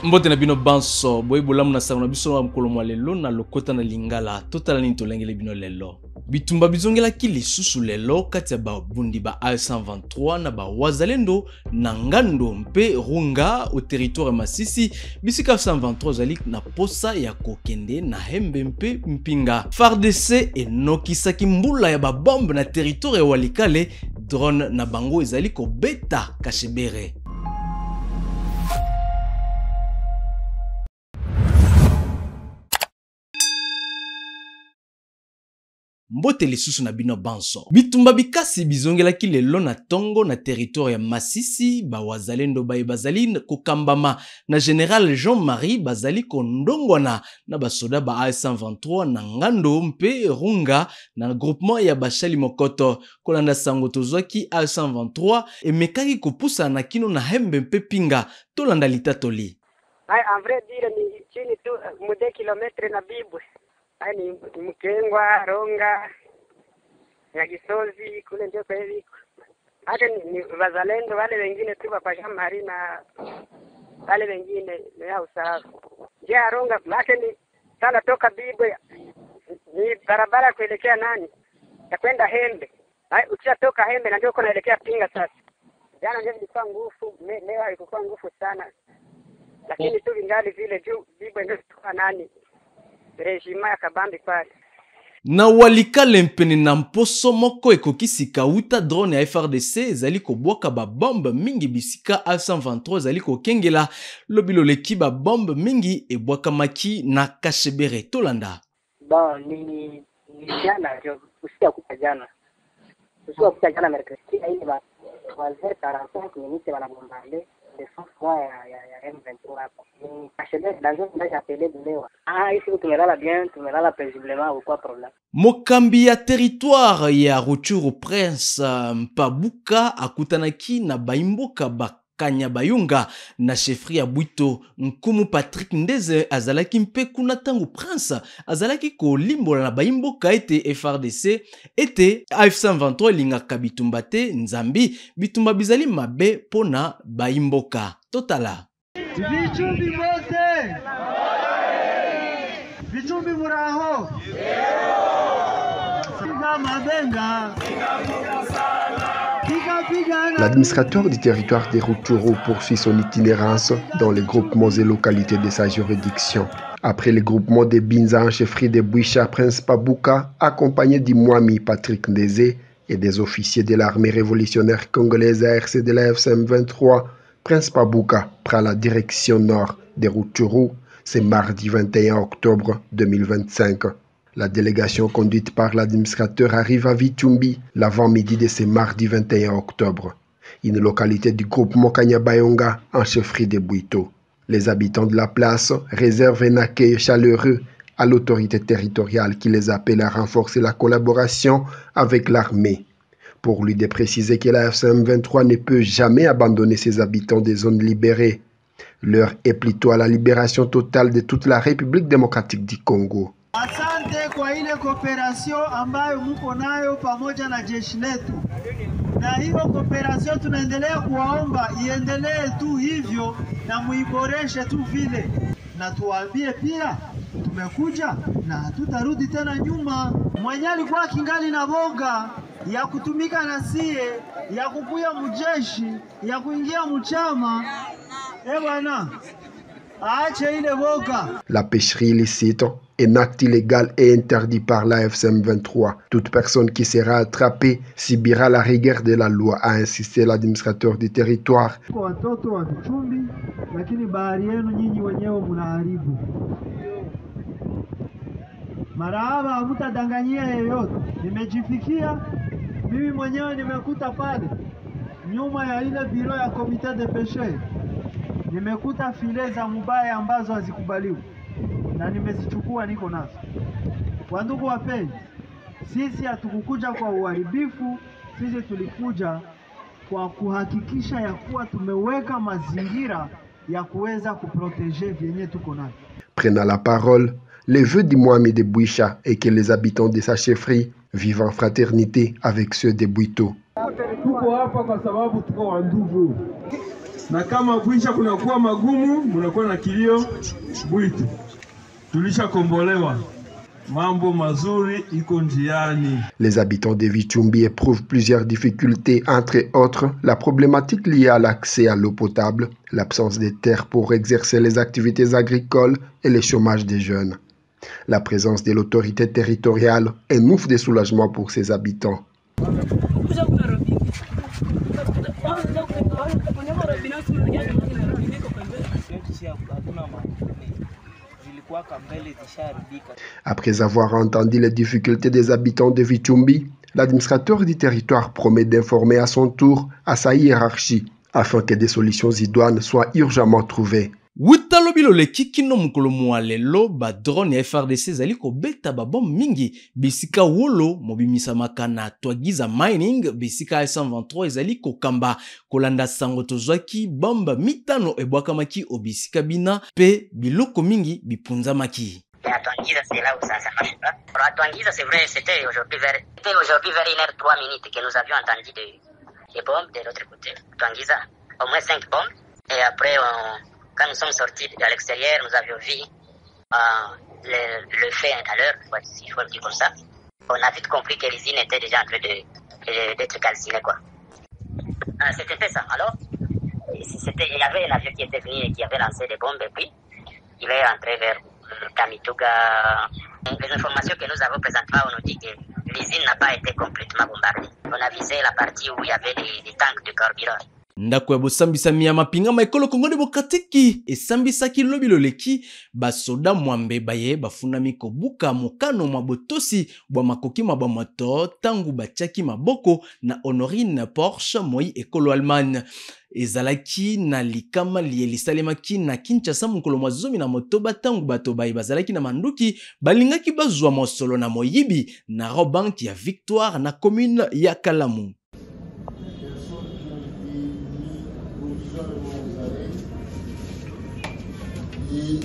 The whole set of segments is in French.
Mbote na bino banso boy bolamu na sango na biso wa mkolo mwa lelo na lokota na lingala totala ni tolengele bino lelo bitumba bizongela ki lisusu lelo kati ya babundi ba A123 na ba wazalendo na ngando mpe runga au territoire Masisi bisika 123 zali na posa ya kokende na hembe mpe mpinga FARDC enokisaki mbula ya babombe na territoire ya Walikale drone na bango ezali ko beta Kashebere. Mbote lisusu na bino banso bitumba bikasi bizongela ki lelo na tongo na territoire ya Masisi ba wazalendo baye bazali kokambama na General Jean-Marie bazali kondongwana na basoda ba A123 na ngando mpe runga na groupement ya bashali mokoto kolanda sango tozwaki A123 emekaki kopusa na kino na hembe mpe pinga tolanda litatoli. En vrai dire ni chini tu mude kilometre na Bibwe. Ni Mkengwa, Ronga, Nyagisozi, kule ndio kwa hivi. Hata ni wazalendo wale wengine tu wa Jean-Marie na wale wengine ya usafi. Njia Ronga lakini sana toka Bibwe ni barabara kuelekea nani? Ya kwenda Hembe. Ukishatoka Hembe na ndio kunaelekea Pinga sasa. Jana ndio ilikuwa nguvu, leo haikuwa nguvu sana. Lakini tu vingali vile juu Bibwe ndio kwa nani? Rejima ya kabambi pale. Na Walikale mpene na mposo moko ekokisi kauta drone ya FARDC ezali kobwaka ba bombe mingi bisika A123 ezali kokengela lobilo leki ba bombe mingi ebwaka maki na Kashebere tolanda. Bon ni jana ndio usiku kupa jana. Usiku kupa jana mercredi ile ba 3h45 minutes wana bombarder de fois ya M23 hapo. Ni Kashebere dans un appelé de Lewa. Ici tumelala bien, tumelala paisiblement ou quoi problème. Mokambi ya territoire ya Rutshuru Prince Mpabuka akutanaki na baimboka bakanya bayunga na chefri ya Bwito Nkumu Patrick Ndeze azalaki mpe kuna tangu Prince azalaki ko limbola na baimboka ete FARDC ete A123 lingaka bitumba te nzambi bitumba bizali mabe pona baimboka totala. Vichumbi bote Vichumbi muraho L'administrateur du territoire des Rutshuru poursuit son itinérance dans les groupements et localités de sa juridiction. Après le groupement de Binza en chefferie de Bwisha Prince Mpabuka, accompagné du Mwami Patrick Ndeze et des officiers de l'armée révolutionnaire congolaise ARC de la FCM23, Prince Mpabuka prend la direction nord des Rutshuru. C'est mardi 21 octobre 2025. La délégation conduite par l'administrateur arrive à Vichumbi l'avant-midi de ce mardi 21 octobre, une localité du groupement Kanyabayonga en chefferie de Bwito. Les habitants de la place réservent un accueil chaleureux à l'autorité territoriale qui les appelle à renforcer la collaboration avec l'armée. Pour lui de préciser que la FCM23 ne peut jamais abandonner ses habitants des zones libérées. L'heure est plutôt à la libération totale de toute la République démocratique du Congo. Asante kwa ile kooperasyon ambayo mko nayo pamoja na jeshi letu. Na hiyo kooperasyon tunaendelea kuwaomba iendelee tu hivyo na muiboreshe tu vile. Na tuwaambie pia tumekuja na hatutarudi tena nyuma. Mwenye alikuwa kingali na boga ya kutumika na sie, ya kukuya mujeshi, ya kuingia mchama. Bwana, aache ile boga. La pêcherie illicite est un acte illégal et interdit par la FCM23. Toute personne qui sera attrapée subira la rigueur de la loi, a insisté l'administrateur du territoire. Watoto wa Vichumbi, lakini bahari yenu nyinyi wenyewe mnaharibu. Marahaba, hamtadanganyia yeyote. Nimejifikia mimi mwenyewe, nimekuta pale nyuma ya ile biro ya komite de pêche. Nimekuta file za mubaya ambazo hazikubaliwi na nimezichukua niko nazo. Kwa ndugu wapenzi, sisi hatukukuja kwa uharibifu, sisi tulikuja kwa kuhakikisha ya kuwa tumeweka mazingira ya kuweza kuproteger vyenye tuko navyo. Prenant la parole, le vœu du Mwami de Bwisha est que les habitants de sa chefferie vivent en fraternité avec ceux de Bwito. Tuko hapa kwa sababu tuko wandugu. na kama Bwisha kunakuwa magumu, munakuwa na kilio Bwitu. Tulishakombolewa. Mambo mazuri iko njiani. Les habitants de Vichumbi éprouvent plusieurs difficultés, entre autres la problématique liée à l'accès à l'eau potable, l'absence de terres pour exercer les activités agricoles et le chômage des jeunes. La présence de l'autorité territoriale est un ouf de soulagement pour ses habitants. Après avoir entendu les difficultés des habitants de Vichumbi, l'administrateur du territoire promet d'informer à son tour à sa hiérarchie afin que des solutions idoines soient urgemment trouvées. Wutalo biloleki kino mukolo mwalelo ba drone ya FRDC zali ko beta ba bom mingi bisika wolo mobimisa makana twagiza mining bisika 123 ezali ko kamba kolanda sango tozwaki bomba mitano ebwakamaki obisika bina pe biloko mingi bipunzamaki. Twangiza c'est là où ça marche pas. Pour Twangiza c'est vrai, c'était aujourd'hui vers 1h03 que nous avions entendu des bombes de l'autre côté. Twangiza au moins 5 bombes et après quand nous sommes sortis à l'extérieur, nous avions vu le fait à l'heure, si je peux le dire comme ça. On a vite compris que l'usine était déjà en train d'être calcinée, quoi. C'était ça. Alors, il y avait un avion qui était venu et qui avait lancé des bombes et puis il est rentré vers Kamituga. Les informations que nous avons présentement, on nous dit que l'usine n'a pas été complètement bombardée. On a visé la partie où il y avait des tanks de carburant. Ndako ya bosambisa miya mapinga maekolo Kongo Demokratiki esambisaki lobiloleki basoda mwambe baye bafunami kobuka mokano mwa botosi bwa makoki mwa bamoto tangu batiaki maboko na Honorine Porsche moi ekolo Allemagne. Ezalaki na likama lielisalemaki na Kinshasa mukolo mwa zomi na motoba tangu bato baye bazalaki na manduki balingaki bazwa mosolo na moyibi na robanki ya Victoire na commune ya Kalamu. Et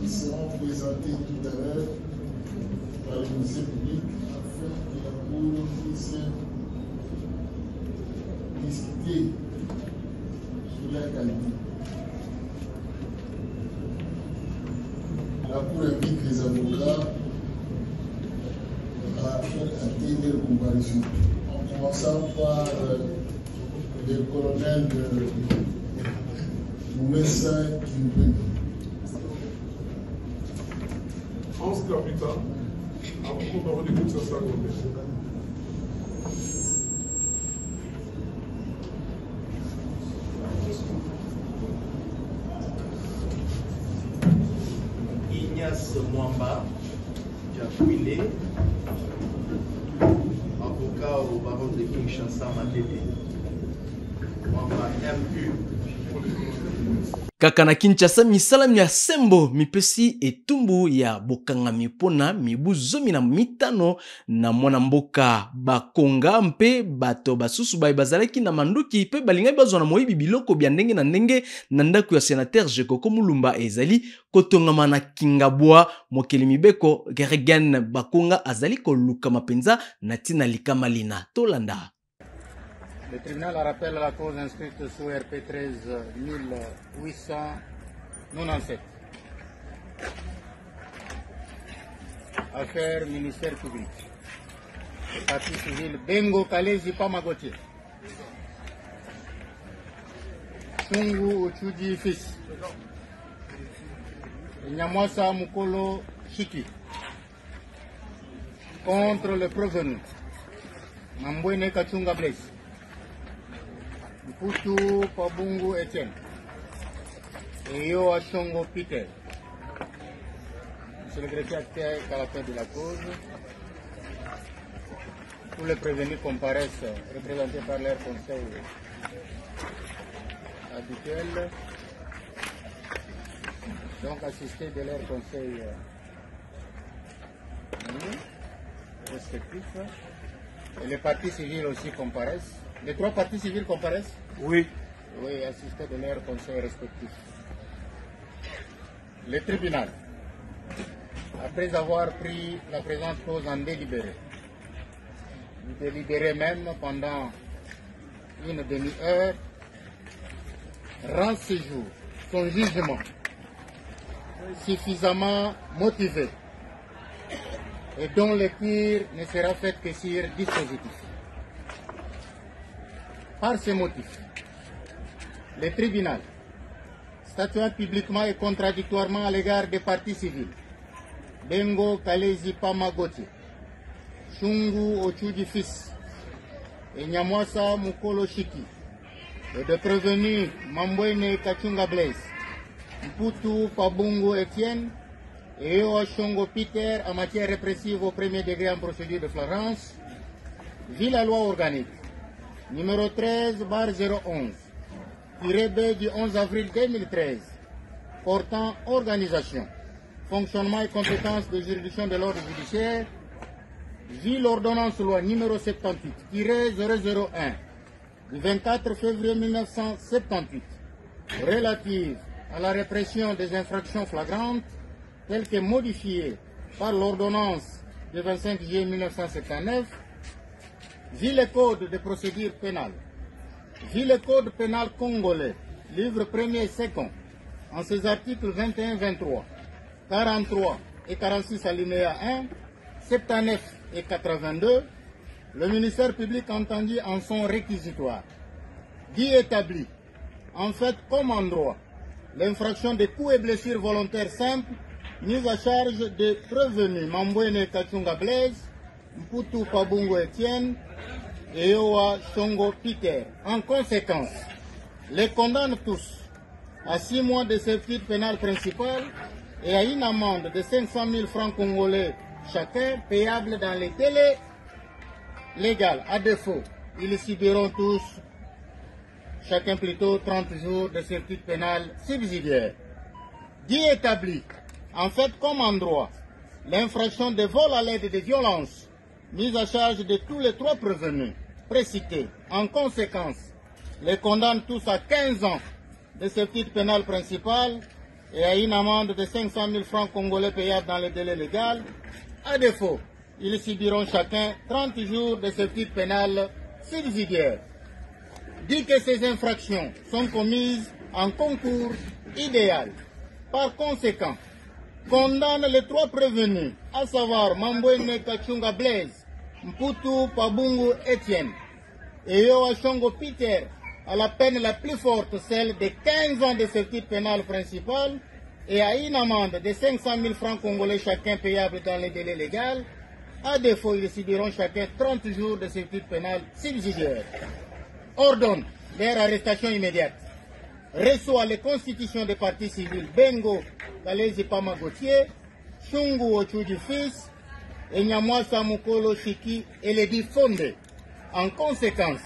ils seront présentés tout à l'heure par le musée public afin que la Cour puisse discuter sur la qualité. La Cour invite les avocats à atteindre leur comparution. En commençant par le colonel Moumessa Kimpembe. 11 capitans, avant qu'on ait ça, ça Ignace Mwamba, Jacouilé, avocat au baron de Kinshasa, Matete. Mwamba MU. Kaka na Kinshasa misala mya sembo mipesi etumbu ya bokanga mipona mibu zomi na mitano na mwana mboka bakonga mpe bato basusu baye bazalaki na manduki pe balingai bazwa na moyibi biloko bya ndenge na ndenge na ndako ya sénateur Jekoko Mulumba ezali kotongama na Kingabwa mokeli mibeko Gergen bakonga azali koluka mapenza na tina likama lina tolanda. Le tribunal rappelle la cause inscrite sous RP 13897. Affaire ministère public. Partie civile Bengo Kalezi Pamagotier. Sungu Uchuji fils. Nyamwasa Mukolo Chiki. Contre le prévenu. Mambwene Kachunga Blaise. Mputu Pabungu Etienne. Et Yo Achongo Peter. Monsieur le greffier acteur à la fin de la cause. Tous les prévenus comparaissent, représentés par leur conseil habituel. Donc assistés de leur conseil respectif. Et les parties civiles aussi comparaissent. Les 3 parties civiles comparaissent? Oui. Oui, assistés de leur conseil respectif. Le tribunal, après avoir pris la présente cause en délibéré, délibéré même pendant une demi-heure, rend ce jour son jugement suffisamment motivé et dont le tir ne sera fait que sur dispositif. Par ce motif, le tribunal, statuant publiquement et contradictoirement à l'égard des parties civiles, Bengo Kalezi Pamagoti, Shungu Ochuji Fils et Nyamwasa Mukolo Shiki, et de prévenir Mambwene Kachunga Blaise, Mputu Pabungu Etienne et Ewa Shongo Peter en matière répressive au premier degré en procédure de flagrance, vit la loi organique numéro 13/011, tiré B du 11 avril 2013, portant organisation, fonctionnement et compétences de juridiction de l'ordre judiciaire, vit l'ordonnance loi numéro 78-001 du 24 février 1978, relative à la répression des infractions flagrantes, telle que modifiée par l'ordonnance du 25 juillet 1979, vit le code de procédure pénale, vit le code pénal congolais, livre 1er et 2, en ses articles 21, 23, 43 et 46 alinéa 1, 79 et 82, le ministère public entendu en son réquisitoire, dit établi, en fait comme en droit, l'infraction de coups et blessures volontaires simples, mise à charge de prévenus Mambwene Kachunga Blaise, Mputu Pabungu Etienne et Ewa Shongo Peter. En conséquence, les condamne tous à 6 mois de servitude pénale principale et à une amende de 500 000 francs congolais chacun, payable dans les délais légaux. À défaut, ils subiront tous, chacun plutôt, 30 jours de servitude pénale subsidiaire. Dit établi, en fait comme en droit, l'infraction de vol à l'aide de violence mise à charge de tous les 3 prévenus précités. En conséquence, les condamne tous à 15 ans de servitude pénale principale et à une amende de 500 000 francs congolais payables dans les délais légaux. À défaut, ils subiront chacun 30 jours de servitude pénale subsidiaire. Dit que ces infractions sont commises en concours idéal. Par conséquent, condamne les 3 prévenus, à savoir Mambwene Kachunga Blaise, Mputu Pabungu Etienne et Ewa Shongo Peter, à la peine la plus forte, celle de 15 ans de servitude pénale principale et à une amende de 500 000 francs congolais chacun payable dans les délais légaux. À défaut, ils subiront chacun 30 jours de servitude pénale subsidiaire. Ordonne leur arrestation immédiate. Reçoit les constitutions des partis civils Bengo Kalezi Pamagotier, Shungu Ochuji Fils et Nyamwasa Mukolo Shiki et les dit fondés. En conséquence,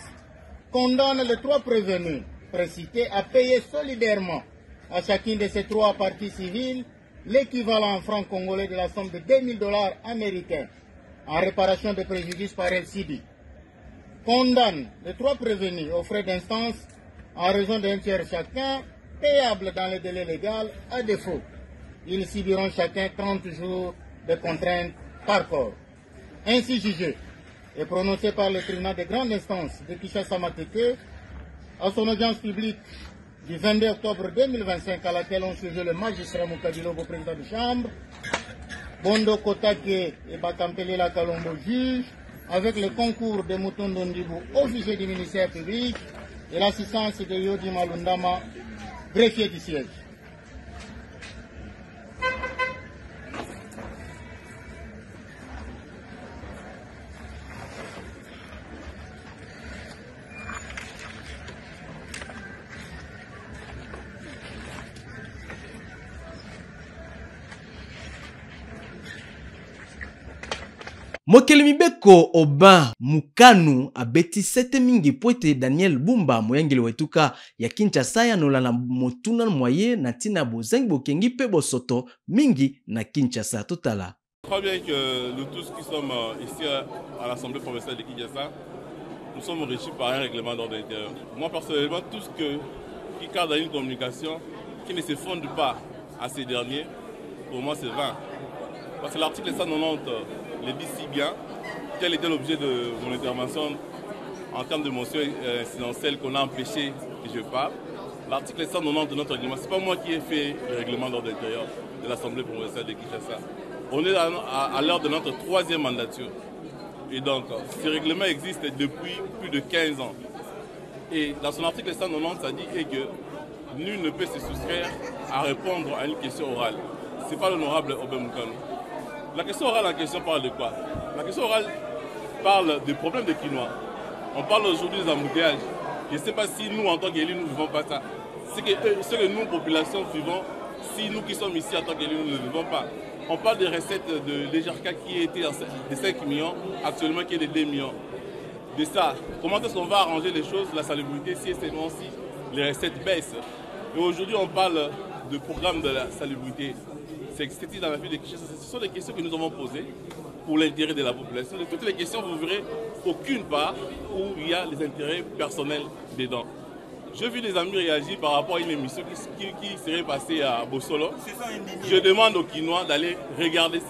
condamne les 3 prévenus précités à payer solidairement à chacune de ces 3 parties civiles l'équivalent en francs congolais de la somme de $2000 américains en réparation de préjudice par LCD. Condamne les 3 prévenus aux frais d'instance en raison d'un tiers chacun, payable dans les délais légaux. À défaut, ils subiront chacun 30 jours de contrainte par corps. Ainsi jugé et prononcé par le tribunal de grande instance de Kinshasa-Matete à son audience publique du 22 octobre 2025 à laquelle ont siégé le magistrat Moukadilobo, président de chambre, Bondo Kotake et Bakampelela Kalombo, juge, avec le concours de Mutondo Ndibou, officier du ministère public, et l'assistance de Yodi Malundama, greffier du siège. Mokeli mibeko Oba Mukanu abeti 7 mingi poete Daniel Bumba moyangeli wetuka ya Kinshasa ya nola na motuna moye na tina bozangi bokengi pe bosoto mingi na Kinshasa totala. Je crois bien que nous tous qui sommes ici à l'Assemblée provinciale de Kinshasa, nous sommes régis par un règlement d'ordre intérieur. Moi personnellement, tout ce qui cadre dans une communication qui ne se fonde pas à ces derniers, pour moi c'est vain. Parce que l'article 190 le dit si bien, quel était l'objet de mon intervention en termes de motion incidentielle qu'on a empêché que je parle. l'article 190 de notre règlement, ce n'est pas moi qui ai fait le règlement d'ordre intérieur de l'Assemblée provinciale de Kinshasa. On est à l'heure de notre 3e mandature. Et donc, ce règlement existe depuis plus de 15 ans. Et dans son article 190, ça dit que nul ne peut se soustraire à répondre à une question orale. Ce n'est pas l'honorable Obed Moukano. La question orale en question parle de quoi? La question orale parle des problèmes de quinoa. On parle aujourd'hui des embouteillages. Je ne sais pas si nous, en tant qu'élus, nous ne vivons pas ça. C'est que nous, population, vivons, si nous qui sommes ici en tant qu'élus, nous ne vivons pas. On parle des recettes de l'EJARCA qui était de 5 millions, actuellement qui est de 2 millions. De ça, comment est-ce qu'on va arranger les choses, la salubrité, si et seulement si les recettes baissent. Et aujourd'hui, on parle de programme de la salubrité. C'est dans la ville de Kinshasa. Ce sont des questions que nous avons posées pour l'intérêt de la population. De toutes les questions, vous verrez aucune part où il y a les intérêts personnels dedans. J'ai vu des amis réagir par rapport à une émission qui serait passée à Bossolo. Je demande aux Kinois d'aller regarder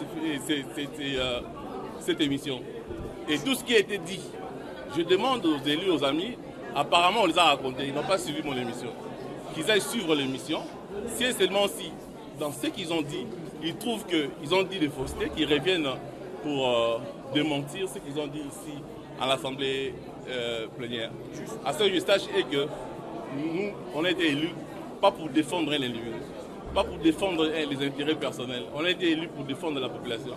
cette émission. Et tout ce qui a été dit, je demande aux élus, aux amis, apparemment on les a racontés, ils n'ont pas suivi mon émission. Qu'ils aillent suivre l'émission, si et seulement si, dans ce qu'ils ont dit, ils trouvent qu'ils ont dit des faussetés, qu'ils reviennent pour démentir ce qu'ils ont dit ici à l'Assemblée plénière. À ce que je sache est que nous, on a été élus pas pour défendre un individu, pas pour défendre les intérêts personnels. On a été élus pour défendre la population.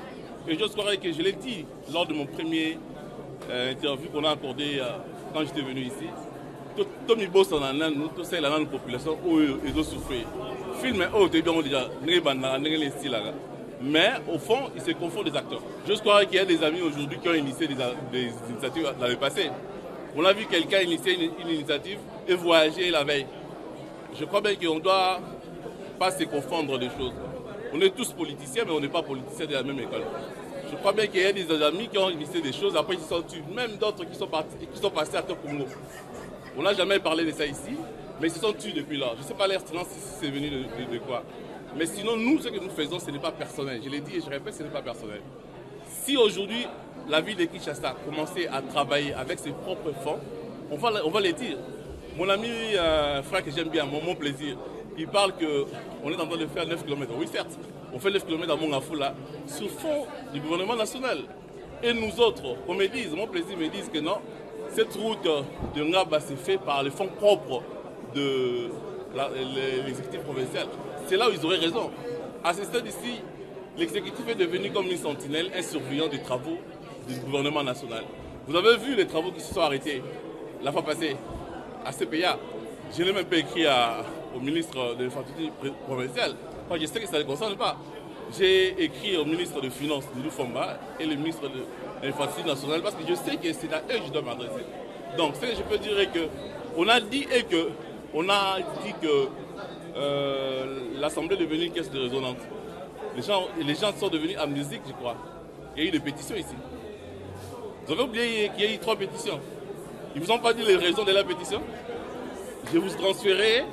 Et j'ose croire que je l'ai dit lors de mon premier interview qu'on a accordé quand j'étais venu ici. Tout le monde nous tous la population et de souffrir. Film est déjà mais au fond, il se confond des acteurs. J'ose croire qu'il y a des amis aujourd'hui qui ont initié des initiatives dans le passé. On a vu quelqu'un initier une initiative et voyager la veille. Je crois bien qu'on ne doit pas se confondre des choses. On est tous politiciens, mais on n'est pas politiciens de la même école. Je crois bien qu'il y a des amis qui ont initié des choses, après ils sont tués. Même d'autres qui sont passés à Congo. On n'a jamais parlé de ça ici, mais ils se sont tués depuis là. Je ne sais pas l'air silence si c'est venu de quoi. Mais sinon, nous, ce que nous faisons, ce n'est pas personnel. Je l'ai dit et je répète, ce n'est pas personnel. Si aujourd'hui, la ville de Kinshasa commençait à travailler avec ses propres fonds, on va les dire. Mon ami, frère que j'aime bien, mon plaisir, il parle qu'on est en train de faire 9 km. Oui, certes, on fait 9 km à Mongafula sur fond du gouvernement national. Et nous autres, on me dit, mon plaisir me dit que non, cette route de Ngaba s'est faite par les fonds propres de l'exécutif provincial. C'est là où ils auraient raison. À ce stade ici, l'exécutif est devenu comme une sentinelle, un surveillant des travaux du gouvernement national. Vous avez vu les travaux qui se sont arrêtés la fois passée à CPA. Je n'ai même pas écrit au ministre de l'infrastructure provinciale. Je sais que ça ne les concerne pas. J'ai écrit au ministre des Finances, Doudou Fomba, et le ministre de l'infrastructure nationale, parce que je sais que c'est à eux que je dois m'adresser. Donc, ce que je peux dire est qu'on a dit que l'Assemblée est devenue une caisse de résonance. Les gens sont devenus amnésiques, je crois. Il y a eu des pétitions ici. Vous avez oublié qu'il y a eu 3 pétitions. Ils ne vous ont pas dit les raisons de la pétition? Je vous transférerai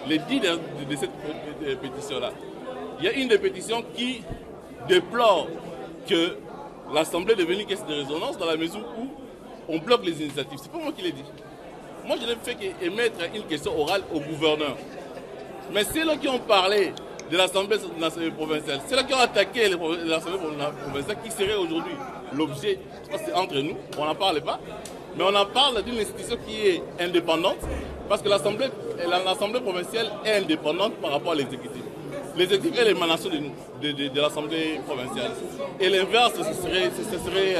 les 10 de cette pétition-là. Il y a une des pétitions qui déplore que l'Assemblée est devenue une caisse de résonance dans la mesure où on bloque les initiatives. C'est pas moi qui l'ai dit. Moi, je n'ai fait qu'émettre une question orale au gouverneur. Mais c'est là qui ont parlé de l'Assemblée provinciale, c'est là qui ont attaqué l'Assemblée provinciale qui serait aujourd'hui l'objet, c'est entre nous, on n'en parle pas, mais on en parle d'une institution qui est indépendante, parce que l'Assemblée provinciale est indépendante par rapport à l'exécutif. L'exécutif est l'émanation de l'Assemblée provinciale. Et l'inverse, ce serait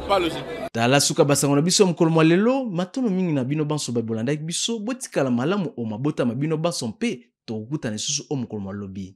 pas logique. Tala suka basango na biso mokolo mwa lelo matono mingi na bino banso babolanda biso botikala malamu o mabota mabino banso mpe tokutana lisusu o mokolo mwa lobi.